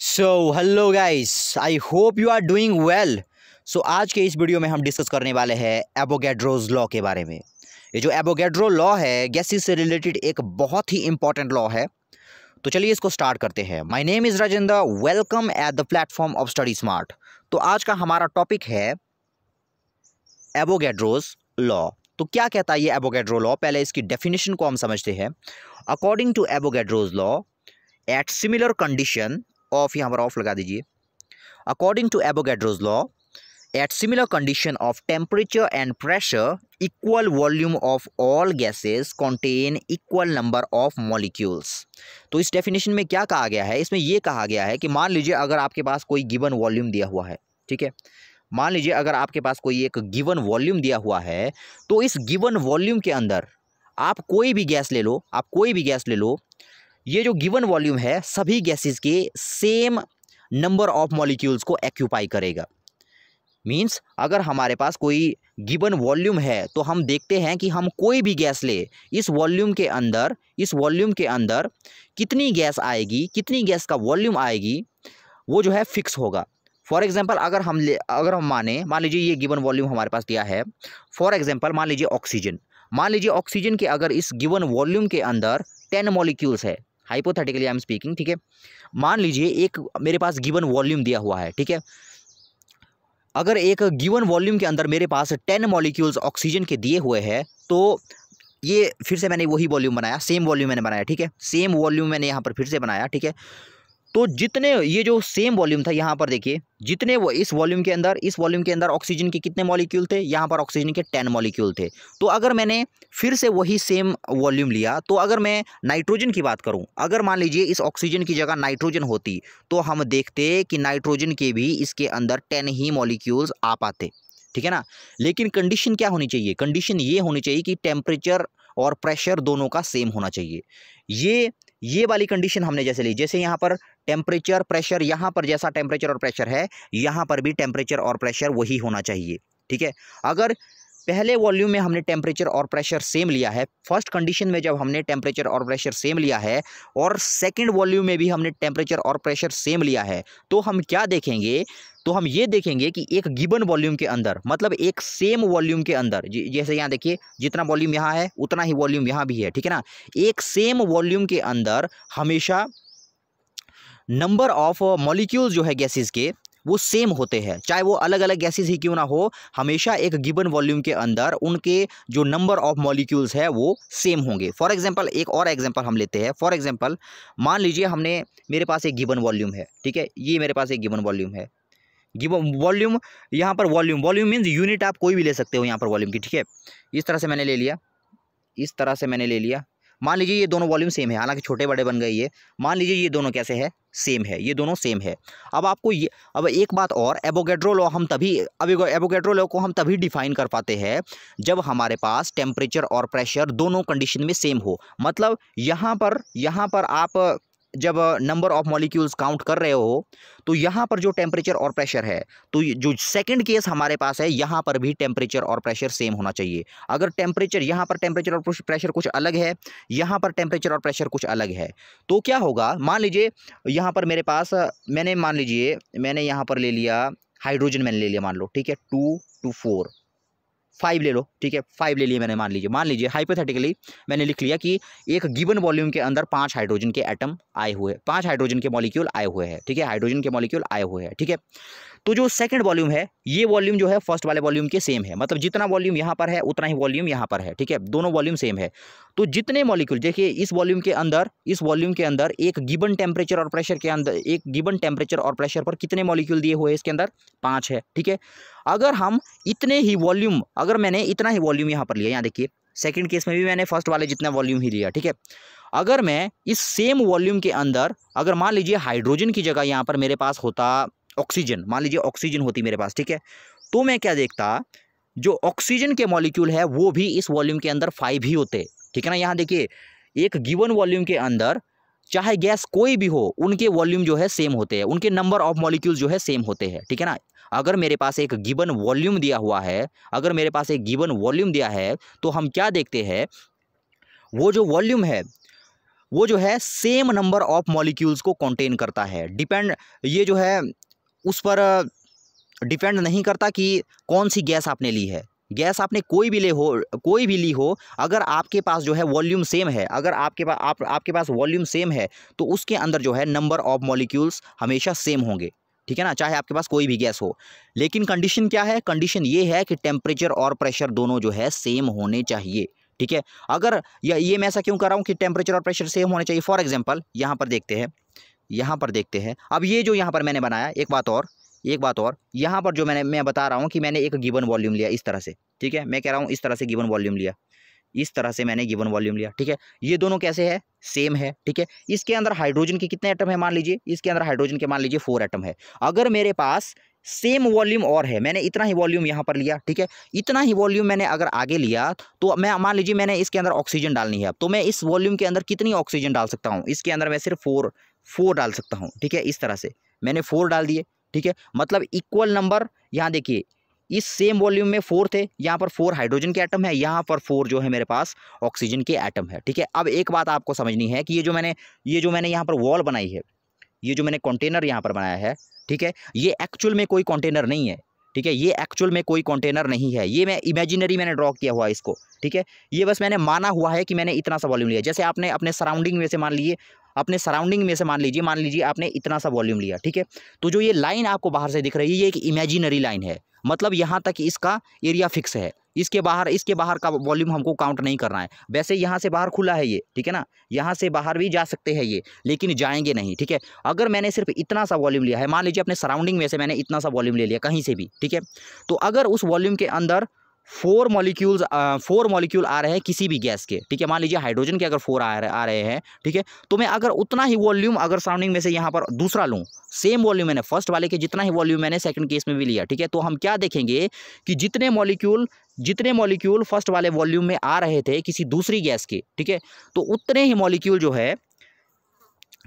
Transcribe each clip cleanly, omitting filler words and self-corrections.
So hello guys, I hope you are doing well. So आज के इस video में हम डिस्कस करने वाले हैं एवोगैड्रोज लॉ के बारे में। ये जो एवोगैड्रो लॉ है गैसेस से रिलेटेड एक बहुत ही इंपॉर्टेंट लॉ है। तो चलिए इसको स्टार्ट करते हैं। My name is Rajendra, welcome at the platform of study smart. तो आज का हमारा टॉपिक है एवोगैड्रोज लॉ। तो क्या कहता है ये एवोगैड्रो लॉ, पहले इसकी डेफिनेशन को हम समझते हैं। According to Avogadro's law, at similar condition of, यहाँ पर ऑफ लगा दीजिए। According to Avogadro's law, at similar condition of temperature and pressure, equal volume of all gases contain equal number of molecules। तो इस डेफिनेशन में क्या कहा गया है, इसमें ये कहा गया है कि मान लीजिए अगर आपके पास कोई गिवन वॉल्यूम दिया हुआ है, ठीक है। मान लीजिए अगर आपके पास कोई एक गिवन वॉल्यूम दिया हुआ है, तो इस गिवन वॉल्यूम के अंदर आप कोई भी गैस ले लो, ये जो गिवन वॉल्यूम है सभी गैसेस के सेम नंबर ऑफ मॉलिक्यूल्स को एक्यूपाई करेगा। मींस अगर हमारे पास कोई गिवन वॉल्यूम है तो हम देखते हैं कि हम कोई भी गैस ले, इस वॉल्यूम के अंदर कितनी गैस आएगी, कितनी गैस का वॉल्यूम आएगी, वो जो है फिक्स होगा। फॉर एग्जांपल अगर हम मान लीजिए ये गिवन वॉल्यूम हमारे पास दिया है। फॉर एग्जांपल मान लीजिए ऑक्सीजन के अगर इस गिवन वॉल्यूम के अंदर 10 मॉलिक्यूल्स है, हाइपोथेटिकली आई एम स्पीकिंग, ठीक है। मान लीजिए एक मेरे पास गिवन वॉल्यूम दिया हुआ है, ठीक है। अगर एक गिवन वॉल्यूम के अंदर मेरे पास 10 मॉलिक्यूल्स ऑक्सीजन के दिए हुए हैं, तो ये फिर से मैंने वही वॉल्यूम बनाया, सेम वॉल्यूम मैंने बनाया, ठीक है। सेम वॉल्यूम मैंने यहाँ पर फिर से बनाया, ठीक है। तो जितने ये जो सेम वॉल्यूम था, यहाँ पर देखिए जितने वो इस वॉल्यूम के अंदर ऑक्सीजन के कितने मॉलिक्यूल थे, यहाँ पर ऑक्सीजन के 10 मॉलिक्यूल थे। तो अगर मैंने फिर से वही सेम वॉल्यूम लिया, तो अगर मैं नाइट्रोजन की बात करूँ, अगर मान लीजिए इस ऑक्सीजन की जगह नाइट्रोजन होती, तो हम देखते कि नाइट्रोजन के भी इसके अंदर 10 ही मॉलिक्यूल्स आ पाते, ठीक है ना। लेकिन कंडीशन क्या होनी चाहिए, कंडीशन ये होनी चाहिए कि टेम्परेचर और प्रेशर दोनों का सेम होना चाहिए। ये वाली कंडीशन हमने जैसे ली, जैसे यहाँ पर टेम्परेचर प्रेशर, यहाँ पर जैसा टेम्परेचर और प्रेशर है, यहाँ पर भी टेम्परेचर और प्रेशर वही होना चाहिए, ठीक है। अगर पहले वॉल्यूम में हमने टेम्परेचर और प्रेशर सेम लिया है, फर्स्ट कंडीशन में जब हमने टेम्परेचर और प्रेशर सेम लिया है, और सेकंड वॉल्यूम में भी हमने टेम्परेचर और प्रेशर सेम लिया है, तो हम क्या देखेंगे, तो हम ये देखेंगे कि एक गिवन वॉल्यूम के अंदर, मतलब एक सेम वॉल्यूम के अंदर, जैसे यहाँ देखिए जितना वॉल्यूम यहाँ है उतना ही वॉल्यूम यहाँ भी है, ठीक है ना। एक सेम वॉल्यूम के अंदर हमेशा नंबर ऑफ मॉलिक्यूल्स जो है गैसेस के वो सेम होते हैं, चाहे वो अलग अलग गैसेस ही क्यों ना हो, हमेशा एक गिवन वॉल्यूम के अंदर उनके जो नंबर ऑफ मॉलिक्यूल्स है वो सेम होंगे। फॉर एग्जांपल एक और एग्जांपल हम लेते हैं। फॉर एग्जांपल मान लीजिए मेरे पास एक गिवन वॉल्यूम है, ठीक है। ये मेरे पास एक गिवन वॉल्यूम है, गिवन वॉल्यूम, यहाँ पर वॉल्यूम मीन्स यूनिट आप कोई भी ले सकते हो यहाँ पर वॉल्यूम की, ठीक है। इस तरह से मैंने ले लिया, मान लीजिए ये दोनों वॉल्यूम सेम है, हालांकि छोटे बड़े बन गए ये। मान लीजिए ये दोनों कैसे है, सेम है, ये दोनों सेम है। अब एक बात और, एवोगैड्रो लॉ को हम तभी डिफाइन कर पाते हैं जब हमारे पास टेम्परेचर और प्रेशर दोनों कंडीशन में सेम हो। मतलब यहाँ पर आप जब नंबर ऑफ मॉलिक्यूल्स काउंट कर रहे हो, तो यहाँ पर जो टेम्परेचर और प्रेशर है, तो जो सेकंड केस हमारे पास है, यहाँ पर भी टेम्परेचर और प्रेशर सेम होना चाहिए। अगर यहाँ पर टेम्परेचर और प्रेशर कुछ अलग है, यहाँ पर टेम्परेचर और प्रेशर कुछ अलग है, तो क्या होगा, मान लीजिए यहाँ पर मेरे पास मैंने यहाँ पर ले लिया हाइड्रोजन, मैंने ले लिया, मान लो, ठीक है, 2 to 4 5 ले लो, ठीक है, 5 ले लिए मैंने। मान लीजिए हाइपोथेटिकली मैंने लिख लिया कि एक गिवन वॉल्यूम के अंदर 5 हाइड्रोजन के एटम आए हुए, 5 हाइड्रोजन के मॉलिक्यूल आए हुए हैं, ठीक है, हाइड्रोजन के मॉलिक्यूल आए हुए हैं, ठीक है। तो जो सेकंड वॉल्यूम है, ये वॉल्यूम जो है फर्स्ट वाले वॉल्यूम के सेम है, मतलब जितना वॉल्यूम यहाँ पर है उतना ही वॉल्यूम यहाँ पर है, ठीक है, दोनों वॉल्यूम सेम है। तो जितने मॉलिक्यूल देखिए इस वॉल्यूम के अंदर एक गिवन टेम्परेचर और प्रेशर के अंदर, एक गिवन टेम्परेचर और प्रेशर पर कितने मॉलिक्यूल दिए हुए हैं, इसके अंदर 5 है, ठीक है। अगर मैंने इतना ही वॉल्यूम यहाँ पर लिया, यहाँ देखिए सेकंड केस में भी मैंने फर्स्ट वाले जितना वॉल्यूम ही लिया, ठीक है। अगर मैं इस सेम वॉल्यूम के अंदर, अगर मान लीजिए हाइड्रोजन की जगह यहाँ पर मेरे पास होता ऑक्सीजन, मान लीजिए ऑक्सीजन होती मेरे पास, ठीक है, तो मैं क्या देखता, जो ऑक्सीजन के मॉलिक्यूल है वो भी इस वॉल्यूम के अंदर 5 ही होते, ठीक है ना। यहाँ देखिए एक गिवन वॉल्यूम के अंदर चाहे गैस कोई भी हो, उनके वॉल्यूम जो है सेम होते हैं, उनके नंबर ऑफ मॉलिक्यूल्स जो है सेम होते हैं, ठीक है ना। अगर मेरे पास एक गिवन वॉल्यूम दिया है, तो हम क्या देखते हैं, वो जो वॉल्यूम है वो जो है सेम नंबर ऑफ मॉलिक्यूल्स को कंटेन करता है। डिपेंड, ये जो है उस पर डिपेंड नहीं करता कि कौन सी गैस आपने ली है। गैस आपने कोई भी ली हो, अगर आपके पास जो है वॉल्यूम सेम है, अगर आपके पास वॉल्यूम सेम है, तो उसके अंदर जो है नंबर ऑफ मॉलिक्यूल्स हमेशा सेम होंगे, ठीक है ना, चाहे आपके पास कोई भी गैस हो। लेकिन कंडीशन क्या है? कंडीशन ये है कि टेम्परेचर और प्रेशर दोनों जो है सेम होने चाहिए, ठीक है। अगर ये मैं ऐसा क्यों कर रहा हूँ कि टेम्परेचर और प्रेशर सेम होने चाहिए? फॉर एग्जाम्पल यहाँ पर देखते हैं, अब ये जो यहाँ पर मैंने बनाया, एक बात और यहाँ पर जो मैं बता रहा हूँ कि मैंने एक गिवन वॉल्यूम लिया इस तरह से, ठीक है, मैं कह रहा हूँ इस तरह से गिवन वॉल्यूम लिया, इस तरह से मैंने गिवन वॉल्यूम लिया, ठीक है। ये दोनों कैसे है? सेम है, ठीक है। इसके अंदर हाइड्रोजन के कितने एटम है? मान लीजिए इसके अंदर हाइड्रोजन के मान लीजिए 4 एटम है। अगर मेरे पास सेम वॉल्यूम और है, मैंने इतना ही वॉल्यूम यहाँ पर लिया, ठीक है, इतना ही वॉल्यूम मैंने अगर आगे लिया, तो मैं मान लीजिए मैंने इसके अंदर ऑक्सीजन डालनी है, अब तो मैं इस वॉल्यूम के अंदर कितनी ऑक्सीजन डाल सकता हूँ? इसके अंदर मैं सिर्फ 4 डाल सकता हूँ, ठीक है। इस तरह से मैंने 4 डाल दिए, ठीक है। मतलब इक्वल नंबर, यहाँ देखिए इस सेम वॉल्यूम में 4 थे, यहाँ पर 4 हाइड्रोजन के एटम है, यहाँ पर 4 जो है मेरे पास ऑक्सीजन के एटम है, ठीक है। अब एक बात आपको समझनी है कि ये जो मैंने यहाँ पर वॉल बनाई है, ये जो मैंने कंटेनर यहाँ पर बनाया है, ठीक है, ये एक्चुअल में कोई कंटेनर नहीं है, ठीक है, ये एक्चुअल में कोई कंटेनर नहीं है, ये मैं इमेजिनरी मैंने ड्रॉ किया हुआ है इसको, ठीक है। ये बस मैंने माना हुआ है कि मैंने इतना सा वॉल्यूम लिया। जैसे आपने अपने सराउंडिंग में से मान लीजिए आपने इतना सा वॉल्यूम लिया, ठीक है। तो जो ये लाइन आपको बाहर से दिख रही है, ये एक इमेजिनरी लाइन है, मतलब यहाँ तक इसका एरिया फिक्स है, इसके बाहर का वॉल्यूम हमको काउंट नहीं करना है। वैसे यहाँ से बाहर खुला है ये, ठीक है ना, यहाँ से बाहर भी जा सकते हैं ये, लेकिन जाएंगे नहीं, ठीक है। अगर मैंने सिर्फ इतना सा वॉल्यूम लिया है, मान लीजिए अपने सराउंडिंग में से मैंने इतना सा वॉल्यूम ले लिया कहीं से भी, ठीक है, तो अगर उस वॉल्यूम के अंदर 4 मॉलिक्यूल आ रहे हैं किसी भी गैस के, ठीक है, मान लीजिए हाइड्रोजन के अगर 4 आ रहे हैं, ठीक है, तो मैं अगर उतना ही वॉल्यूम अगर सराउंडिंग में से यहाँ पर दूसरा लूँ, सेम वॉल्यूम मैंने फर्स्ट वाले के जितना ही वॉल्यूम मैंने सेकंड केस में भी लिया, ठीक है, तो हम क्या देखेंगे कि जितने मॉलिक्यूल फर्स्ट वाले वॉल्यूम में आ रहे थे किसी दूसरी गैस के, ठीक है, तो उतने ही मॉलिक्यूल जो है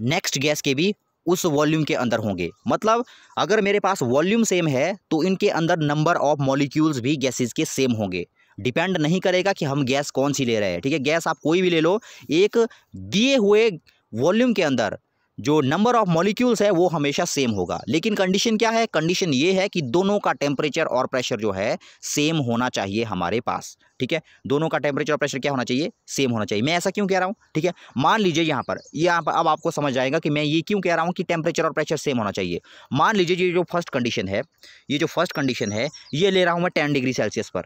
नेक्स्ट गैस के भी उस वॉल्यूम के अंदर होंगे। मतलब अगर मेरे पास वॉल्यूम सेम है तो इनके अंदर नंबर ऑफ मॉलिक्यूल्स भी गैसेस के सेम होंगे। डिपेंड नहीं करेगा कि हम गैस कौन सी ले रहे हैं, ठीक है, गैस आप कोई भी ले लो, एक दिए हुए वॉल्यूम के अंदर जो नंबर ऑफ मॉलिक्यूल्स है वो हमेशा सेम होगा। लेकिन कंडीशन क्या है? कंडीशन ये है कि दोनों का टेम्परेचर और प्रेशर जो है सेम होना चाहिए हमारे पास, ठीक है, दोनों का टेम्परेचर और प्रेशर क्या होना चाहिए? सेम होना चाहिए। मैं ऐसा क्यों कह रहा हूँ? ठीक है, मान लीजिए यहाँ पर अब आपको समझ आएगा कि मैं ये क्यों कह रहा हूँ कि टेम्परेचर और प्रेशर सेम होना चाहिए। मान लीजिए ये जो फर्स्ट कंडीशन है ये ले रहा हूँ मैं 10 डिग्री सेल्सियस पर,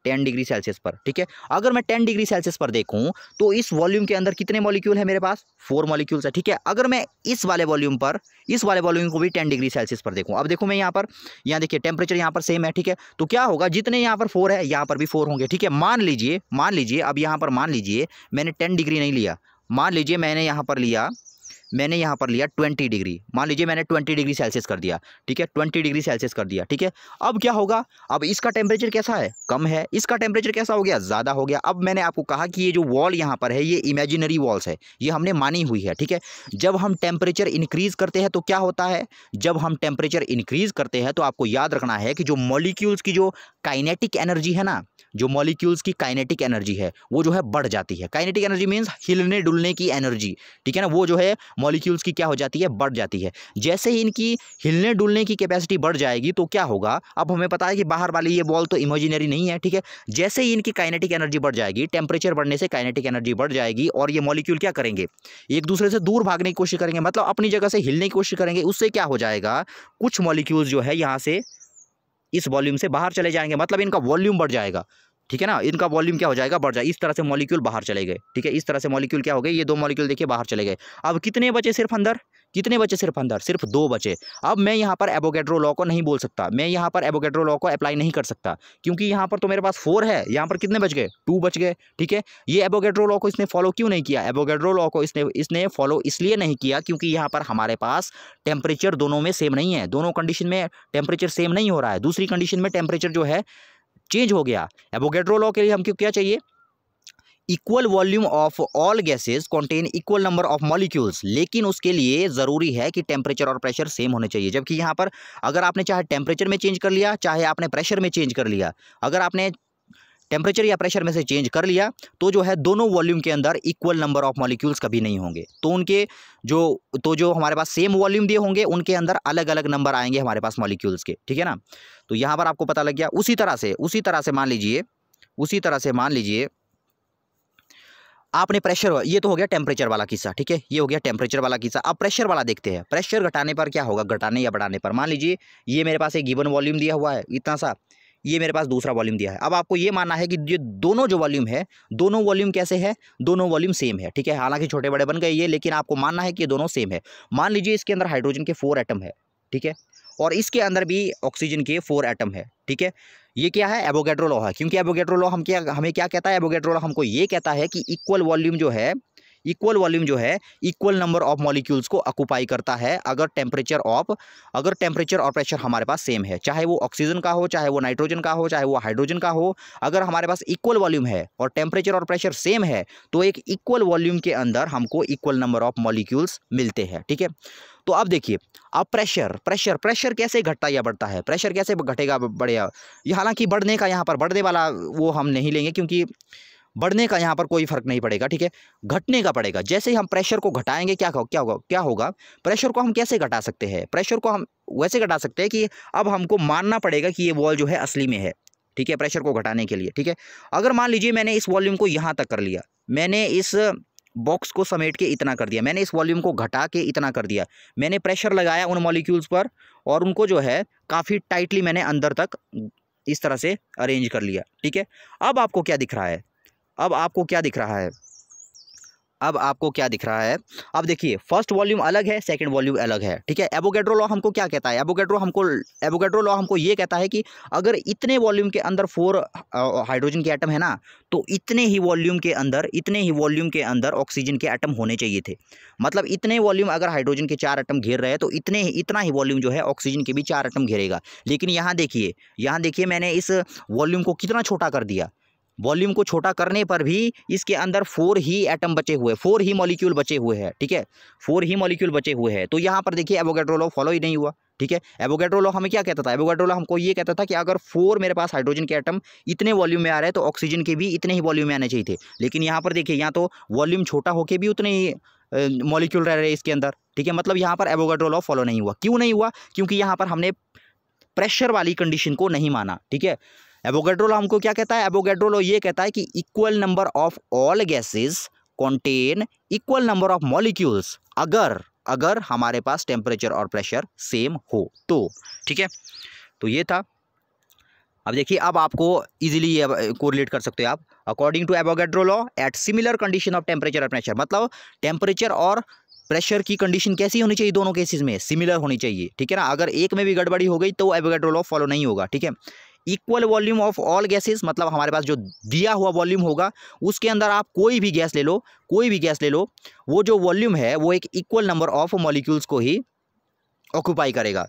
10 डिग्री सेल्सियस पर, ठीक है। अगर मैं 10 डिग्री सेल्सियस पर देखूं तो इस वॉल्यूम के अंदर कितने मॉलिक्यूल है मेरे पास? 4 मॉलिक्यूल्स है, ठीक है। अगर मैं इस वाले वॉल्यूम को भी 10 डिग्री सेल्सियस पर देखूं, अब देखो मैं यहाँ देखिए टेम्परेचर यहाँ पर सेम है, ठीक है, तो क्या होगा, जितने यहाँ पर 4 है यहाँ पर भी 4 होंगे, ठीक है। मान लीजिए अब यहाँ पर मान लीजिए मैंने 10 डिग्री नहीं लिया, मान लीजिए मैंने यहाँ पर लिया 20 डिग्री, मान लीजिए मैंने 20 डिग्री सेल्सियस कर दिया, ठीक है, 20 डिग्री सेल्सियस कर दिया, ठीक है। अब क्या होगा? अब इसका टेम्परेचर कैसा है? कम है, इसका टेम्परेचर कैसा हो गया? ज़्यादा हो गया। अब मैंने आपको कहा कि ये जो वॉल यहाँ पर है ये इमेजिनरी वॉल्स है, ये हमने मानी हुई है, ठीक है। जब हम टेम्परेचर इंक्रीज़ करते हैं तो क्या होता है? जब हम टेम्परेचर इंक्रीज़ करते हैं तो आपको याद रखना है कि जो मॉलिक्यूल्स की जो काइनेटिक एनर्जी है ना, जो मॉलिक्यूल्स की काइनेटिक एनर्जी है वो जो है बढ़ जाती है। काइनेटिक एनर्जी मीन्स हिलने डुलने की एनर्जी, ठीक है ना, वो जो है मॉलिक्यूल्स की क्या हो जाती है? बढ़ जाती है। जैसे ही इनकी हिलने डुलने की कैपेसिटी बढ़ जाएगी तो क्या होगा? अब हमें पता है कि बाहर वाली ये बॉल तो इमेजिनरी नहीं है, ठीक है। जैसे ही इनकी काइनेटिक एनर्जी बढ़ जाएगी, टेम्परेचर बढ़ने से काइनेटिक एनर्जी बढ़ जाएगी और ये मॉलिक्यूल क्या करेंगे? एक दूसरे से दूर भागने की कोशिश करेंगे, मतलब अपनी जगह से हिलने की कोशिश करेंगे। उससे क्या हो जाएगा? कुछ मॉलिक्यूल्स जो है यहाँ से इस वॉल्यूम से बाहर चले जाएंगे, मतलब इनका वॉल्यूम बढ़ जाएगा, ठीक है ना, इनका वॉल्यूम क्या हो जाएगा? बढ़ जाए। इस तरह से मॉलिक्यूल बाहर चले गए, ठीक है, इस तरह से मॉलिक्यूल क्या हो गए? ये 2 मॉलिक्यूल देखिए बाहर चले गए। अब कितने बचे सिर्फ अंदर? सिर्फ 2 बचे। अब मैं यहाँ पर एवोगैड्रो लॉ को नहीं बोल सकता, मैं यहाँ पर एवोगैड्रो लॉ को अप्लाई नहीं कर सकता, क्योंकि यहाँ पर तो मेरे पास 4 है, यहाँ पर कितने बच गए? 2 बच गए, ठीक है। ये एवोगैड्रो लॉ को इसने फॉलो क्यों नहीं किया? एवोगैड्रो लॉ को इसने फॉलो इसलिए नहीं किया क्योंकि यहाँ पर हमारे पास टेम्परेचर दोनों में सेम नहीं है, दोनों कंडीशन में टेम्परेचर सेम नहीं हो रहा है। दूसरी कंडीशन में टेम्परेचर जो है चेंज हो गया। एवोगैड्रो लॉ के लिए हमको क्या चाहिए? Equal volume of all gases contain equal number of molecules, लेकिन उसके लिए ज़रूरी है कि टेम्परेचर और प्रेशर सेम होने चाहिए। जबकि यहाँ पर अगर आपने चाहे टेम्परेचर में चेंज कर लिया, चाहे आपने प्रेशर में चेंज कर लिया, अगर आपने टेम्परेचर या प्रेशर में से चेंज कर लिया तो जो है दोनों वॉल्यूम के अंदर इक्वल नंबर ऑफ मॉलिक्यूल्स कभी नहीं होंगे। तो उनके जो हमारे पास सेम वॉल्यूम दिए होंगे उनके अंदर अलग अलग नंबर आएंगे हमारे पास मॉलिक्यूल्स के, ठीक है ना। तो यहाँ पर आपको पता लग गया। उसी तरह से मान लीजिए आपने प्रेशर, ये तो हो गया टेम्परेचर वाला किस्सा, ठीक है, ये हो गया टेम्परेचर वाला किस्सा। अब प्रेशर वाला देखते हैं। प्रेशर घटाने पर क्या होगा, घटाने या बढ़ाने पर। मान लीजिए ये मेरे पास एक गिवन वॉल्यूम दिया हुआ है इतना सा, ये मेरे पास दूसरा वॉल्यूम दिया है। अब आपको ये मानना है कि ये दोनों जो वॉल्यूम है, दोनों वॉल्यूम कैसे है, दोनों वॉल्यूम सेम है, ठीक है। हालांकि छोटे बड़े बन गए ये, लेकिन आपको मानना है कि ये दोनों सेम है। मान लीजिए इसके अंदर हाइड्रोजन के 4 एटम है, ठीक है, और इसके अंदर भी ऑक्सीजन के 4 एटम है, ठीक है। ये क्या है, एवोगैड्रो लॉ है। क्योंकि एवोगैड्रो लॉ हमें क्या कहता है, एवोगैड्रो लॉ हमको ये कहता है कि इक्वल वॉल्यूम जो है इक्वल नंबर ऑफ मॉलिक्यूल्स को ऑक्यूपाई करता है अगर टेम्परेचर और प्रेशर हमारे पास सेम है, चाहे वो ऑक्सीजन का हो, चाहे वो नाइट्रोजन का हो, चाहे वो हाइड्रोजन का हो। अगर हमारे पास इक्वल वॉल्यूम है और टेम्परेचर और प्रेशर सेम है तो एक इक्वल वॉल्यूम के अंदर हमको इक्वल नंबर ऑफ मॉलिक्यूल्स मिलते हैं, ठीक है। तो अब देखिए, अब प्रेशर कैसे घटता या बढ़ता है, प्रेशर कैसे घटेगा बढ़ेगा। ये हालांकि बढ़ने का यहाँ पर बढ़ने वाला वो हम नहीं लेंगे, क्योंकि बढ़ने का यहाँ पर कोई फर्क नहीं पड़ेगा, ठीक है। घटने का पड़ेगा। जैसे ही हम प्रेशर को घटाएंगे क्या होगा। प्रेशर को हम कैसे घटा सकते हैं, प्रेशर को हम वैसे घटा सकते हैं कि अब हमको मानना पड़ेगा कि ये वॉल जो है असली में है, ठीक है, प्रेशर को घटाने के लिए, ठीक है। अगर मान लीजिए मैंने इस वॉल्यूम को यहाँ तक कर लिया, मैंने इस बॉक्स को समेट के इतना कर दिया, मैंने इस वॉल्यूम को घटा के इतना कर दिया, मैंने प्रेशर लगाया उन मॉलिक्यूल्स पर और उनको जो है काफ़ी टाइटली मैंने अंदर तक इस तरह से अरेंज कर लिया, ठीक है। अब आपको क्या दिख रहा है, अब आपको क्या दिख रहा है, अब देखिए फर्स्ट वॉल्यूम अलग है, सेकंड वॉल्यूम अलग है, ठीक है। एवोगैड्रो लॉ हमको क्या कहता है, एवोगैड्रो लॉ हमको ये कहता है कि अगर इतने वॉल्यूम के अंदर 4 हाइड्रोजन के एटम है ना, तो इतने ही वॉल्यूम के अंदर ऑक्सीजन के एटम होने चाहिए थे। मतलब इतने वॉल्यूम अगर हाइड्रोजन के 4 एटम घेर रहे हैं तो इतना ही वॉल्यूम जो है ऑक्सीजन के भी 4 एटम घेरेगा। लेकिन यहाँ देखिए मैंने इस वॉल्यूम को कितना छोटा कर दिया। वॉल्यूम को छोटा करने पर भी इसके अंदर 4 ही एटम बचे हुए, 4 ही मॉलिक्यूल बचे हुए हैं, ठीक है, 4 ही मॉलिक्यूल बचे हुए हैं। तो यहाँ पर देखिए एवोगैड्रो लॉ फॉलो ही नहीं हुआ, ठीक है। एवोगैड्रो लॉ हमें क्या कहता था, एवोगैड्रो लॉ हमको ये कहता था कि अगर 4 मेरे पास हाइड्रोजन के एटम इतने वॉल्यूम में आ रहे हैं तो ऑक्सीजन के भी इतने ही वॉल्यूम में आने चाहिए थे। लेकिन यहाँ पर देखिए, यहाँ तो वॉल्यूम छोटा होकर भी उतने ही मॉलिक्यूल रह रहे हैं इसके अंदर, ठीक है। मतलब यहाँ पर एवोगैड्रो लॉ फॉलो नहीं हुआ। क्यों नहीं हुआ, क्योंकि यहाँ पर हमने प्रेशर वाली कंडीशन को नहीं माना, ठीक है। एवोगैड्रो लॉ हमको क्या कहता है, एवोगैड्रो लॉ ये कहता है कि equal number of all gases contain equal number of molecules अगर हमारे पास टेम्परेचर और प्रेशर सेम हो तो, ठीक है। तो ये था। अब देखिए, अब आपको इजीली ये कोरिलेट कर सकते हो आप। According to Avogadro law at similar condition of temperature और प्रेशर, मतलब टेम्परेचर और प्रेशर की कंडीशन कैसी होनी चाहिए, दोनों केसेस में सिमिलर होनी चाहिए, ठीक है ना। अगर एक में भी गड़बड़ी हो गई तो एवोगैड्रो लॉ फॉलो नहीं होगा, ठीक है। Equal volume of all gases, मतलब हमारे पास जो दिया हुआ वॉल्यूम होगा उसके अंदर आप कोई भी गैस ले लो, वो जो वॉल्यूम है वो एक इक्वल नंबर ऑफ मॉलिक्यूल्स को ही ऑक्यूपाई करेगा।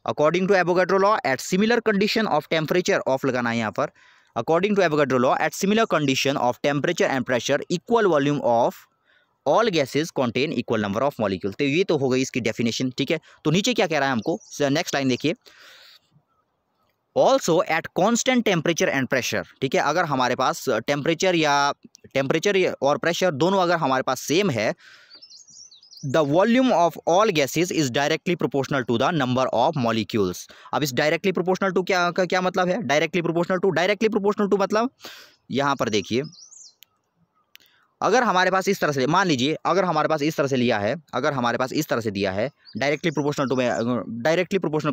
According to Avogadro law at similar condition of temperature of लगाना है यहाँ पर। According to Avogadro law at similar condition of temperature and pressure equal volume of all gases contain equal number of molecule. तो ये तो हो गई इसकी डेफिनेशन, ठीक है। तो नीचे क्या कह रहा है हमको, नेक्स्ट लाइन देखिए, also at constant temperature and pressure, ठीक है। अगर हमारे पास टेम्परेचर और प्रेशर दोनों अगर हमारे पास सेम है, the volume of all gases is directly proportional to the number of molecules. अब इस डायरेक्टली प्रोपोर्शनल टू क्या मतलब है, डायरेक्टली प्रोपोर्शनल टू मतलब यहाँ पर देखिए, अगर हमारे पास इस तरह से, मान लीजिए अगर हमारे पास इस तरह से लिया है, अगर हमारे पास इस तरह से दिया है, डायरेक्टली प्रोपोर्शनल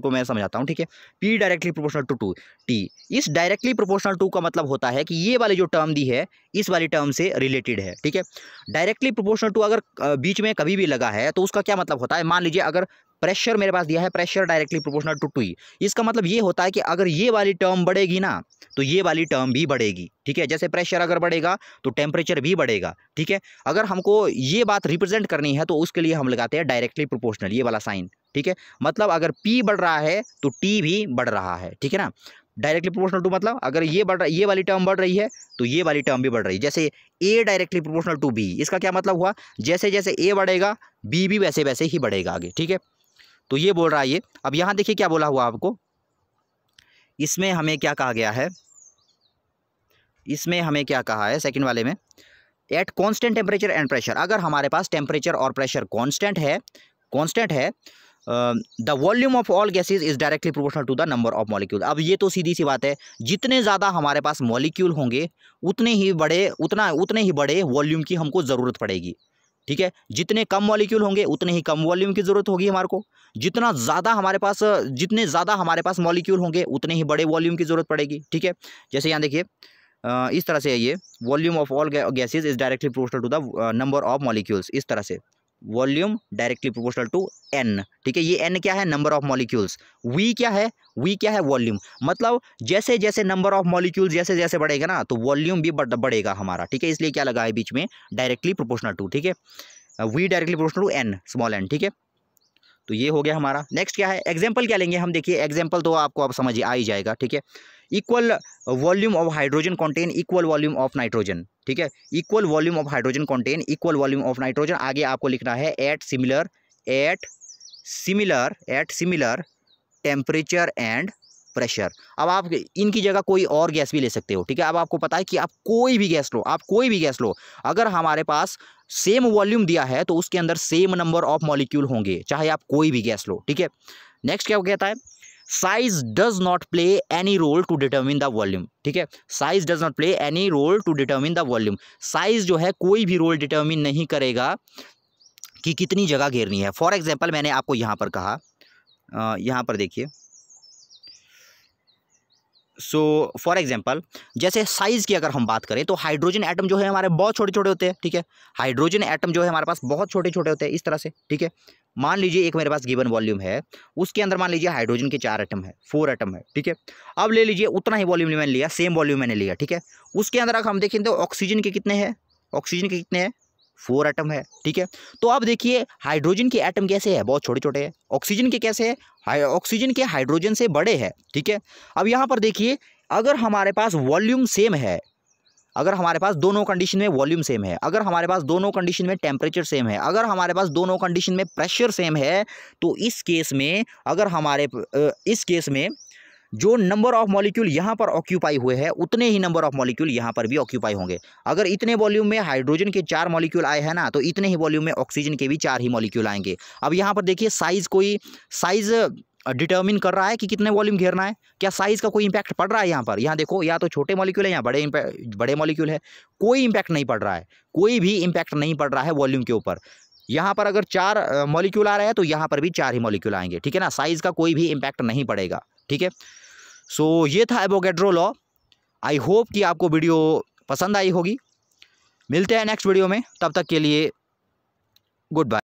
को मैं समझाता हूँ, ठीक है। P directly proportional to T, इस डायरेक्टली प्रोपोर्शनल टू का मतलब होता है कि ये वाली जो टर्म दी है इस वाली टर्म से रिलेटेड है, ठीक है। डायरेक्टली प्रोपोर्शनल टू अगर बीच में कभी भी लगा है तो उसका क्या मतलब होता है, मान लीजिए अगर प्रेशर मेरे पास दिया है, pressure directly proportional to T, इसका मतलब ये होता है कि अगर ये वाली टर्म बढ़ेगी ना तो ये वाली टर्म भी बढ़ेगी, ठीक है। जैसे प्रेशर अगर बढ़ेगा तो टेम्परेचर भी बढ़ेगा, ठीक है। अगर हमको ये बात रिप्रेजेंट करनी है तो उसके लिए हम लगाते हैं डायरेक्टली प्रोपोर्शनल, ये वाला साइन, ठीक है। मतलब अगर P बढ़ रहा है तो T भी बढ़ रहा है, ठीक है ना। डायरेक्टली प्रोपोर्शनल टू मतलब अगर ये वाली टर्म बढ़ रही है तो ये वाली टर्म भी बढ़ रही है। जैसे A directly proportional to B, इसका क्या मतलब हुआ, जैसे जैसे A बढ़ेगा B भी वैसे वैसे ही बढ़ेगा आगे, ठीक है। तो ये बोल रहा है ये। अब यहाँ देखिए क्या बोला हुआ आपको, इसमें हमें क्या कहा गया है, इसमें हमें क्या कहा है सेकंड वाले में, at constant temperature and pressure, अगर हमारे पास टेम्परेचर और प्रेशर कांस्टेंट है the volume of all gases is directly proportional to the number of molecule. अब ये तो सीधी सी बात है, जितने ज़्यादा हमारे पास मॉलिक्यूल होंगे उतने ही बड़े वॉल्यूम की हमको ज़रूरत पड़ेगी, ठीक है। जितने कम मॉलिक्यूल होंगे उतने ही कम वॉल्यूम की ज़रूरत होगी हमारे को। जितने ज़्यादा हमारे पास मॉलिक्यूल होंगे उतने ही बड़े वॉल्यूम की ज़रूरत पड़ेगी, ठीक है। जैसे यहाँ देखिए इस तरह से है ये, volume of all gases is directly proportional to the number of molecules, इस तरह से volume directly proportional to n, ठीक है। ये एन क्या है, नंबर ऑफ मॉलिक्यूल्स। वी क्या है वॉल्यूम। मतलब जैसे जैसे नंबर ऑफ मॉलिक्यूल्स जैसे जैसे बढ़ेगा ना तो वॉल्यूम भी बढ़ेगा हमारा, ठीक है। इसलिए क्या लगा है बीच में, डायरेक्टली प्रोपोर्शनल टू, ठीक है। V directly proportional to n, small n, ठीक है। तो ये हो गया हमारा। नेक्स्ट क्या है, एग्जाम्पल क्या लेंगे हम, देखिए एग्जाम्पल तो आपको अब समझ आ ही जाएगा, ठीक है। Equal volume of hydrogen contain equal volume of nitrogen, ठीक है। Equal volume of hydrogen contain equal volume of nitrogen. आगे आपको लिखना है at similar temperature and pressure. अब आप इनकी जगह कोई और गैस भी ले सकते हो, ठीक है। अब आपको पता है कि आप कोई भी गैस लो, अगर हमारे पास सेम वॉल्यूम दिया है तो उसके अंदर सेम नंबर ऑफ मॉलिक्यूल होंगे, चाहे आप कोई भी गैस लो, ठीक है। नेक्स्ट क्या कहता है, size does not play any role to determine the volume, ठीक है। Size does not play any role to determine the volume. Size जो है कोई भी रोल डिटरमिन नहीं करेगा कि कितनी जगह घेरनी है। फॉर एग्जाम्पल मैंने आपको यहाँ पर कहा, यहाँ पर देखिए, सो फॉर एग्जाम्पल जैसे साइज़ की अगर हम बात करें तो हाइड्रोजन एटम जो है हमारे बहुत छोटे छोटे होते हैं, ठीक है। हाइड्रोजन एटम जो है हमारे पास बहुत छोटे छोटे होते हैं, इस तरह से, ठीक है। मान लीजिए एक मेरे पास गिवन वॉल्यूम है, उसके अंदर मान लीजिए हाइड्रोजन के 4 एटम है, 4 एटम है, ठीक है। अब ले लीजिए उतना ही वॉल्यूम मैंने लिया, सेम वॉल्यूम मैंने लिया, ठीक है। उसके अंदर अगर हम देखें तो ऑक्सीजन के कितने हैं, 4 एटम है, ठीक है। तो अब देखिए हाइड्रोजन के एटम कैसे है, बहुत छोटे छोटे हैं। ऑक्सीजन के कैसे है, ऑक्सीजन के हाइड्रोजन से बड़े हैं, ठीक है। अब यहाँ पर देखिए अगर हमारे पास वॉल्यूम सेम है, अगर हमारे पास दोनों कंडीशन में वॉल्यूम सेम है, अगर हमारे पास दोनों कंडीशन में टेम्परेचर सेम है, अगर हमारे पास दोनों कंडीशन में प्रेशर सेम है, तो इस केस में जो नंबर ऑफ मॉलिक्यूल यहाँ पर ऑक्यूपाई हुए हैं उतने ही नंबर ऑफ मॉलिक्यूल यहाँ पर भी ऑक्यूपाई होंगे। अगर इतने वॉल्यूम में हाइड्रोजन के 4 मॉलिक्यूल आए हैं ना, तो इतने ही वॉल्यूम में ऑक्सीजन के भी 4 ही मॉलिक्यूल आएंगे। अब यहाँ पर देखिए साइज डिटर्मिन कर रहा है कि कितने वॉल्यूम घेरना है, क्या साइज का कोई इंपैक्ट पड़ रहा है यहाँ पर? यहाँ देखो, या तो छोटे मॉलिक्यूल है या बड़े मॉलिक्यूल है, कोई इंपैक्ट नहीं पड़ रहा है, कोई भी इंपैक्ट नहीं पड़ रहा है वॉल्यूम के ऊपर। यहाँ पर अगर 4 मॉलिक्यूल आ रहे हैं तो यहाँ पर भी 4 ही मॉलिक्यूल आएंगे, ठीक है ना। साइज का कोई भी इंपैक्ट नहीं पड़ेगा, ठीक है। सो ये था एवोगैड्रो लॉ। आई होप कि आपको वीडियो पसंद आई होगी। मिलते हैं नेक्स्ट वीडियो में, तब तक के लिए गुड बाय।